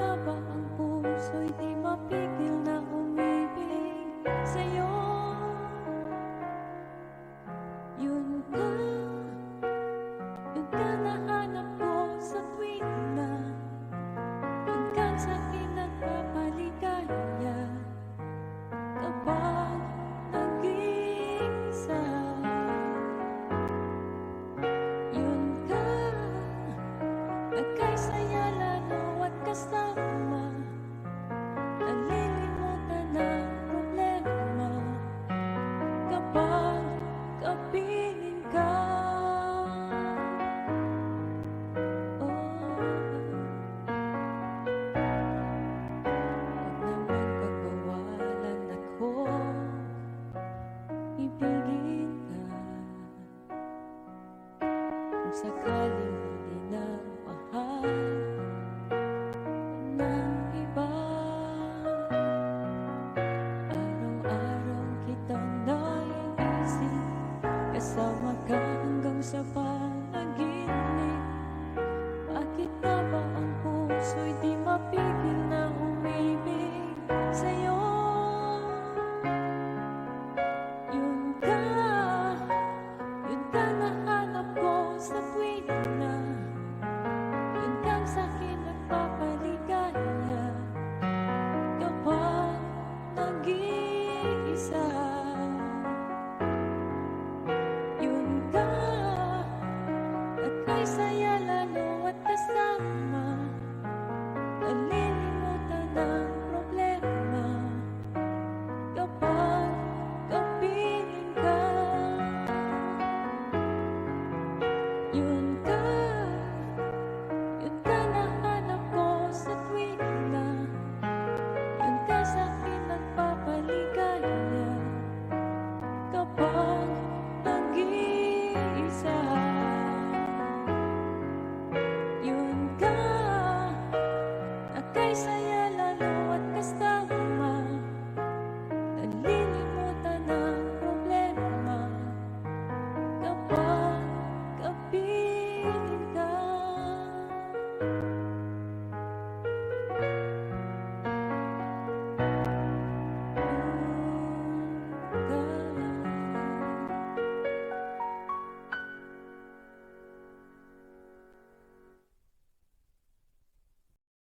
na ba ang puso'y di mapigil na umibig sa'yo? Yun ka nahanap ko sa tuwing na yun kang sa'kin nagpapaligaya kapag nag-iisa. Yun ka, nagkasaya lalo at kasama, nalilimutan ang problema kapag kapiling ka. Huwag naman pagbawalan ako, ibigin ka. Kung sakaling hindi na mahal ng iba, araw-araw kitang naiisip, kasama ka hanggang sa panaginip. Bakit na ba ang puso'y di mapigil na umibig sa'yo? Yun ka nahanap ko sa tuwing na yun kang sa'kin nagpapaligaya kapag nag-iisa. Yun ka, nagkasaya lalo at kasama, nalilimutan ang problema kapag kapiling ka. Yun ka nahanap ko sa tuwing na yun ka sa'kin nagpapaligaya kapag nag-iisa. Yun ka, nagkasaya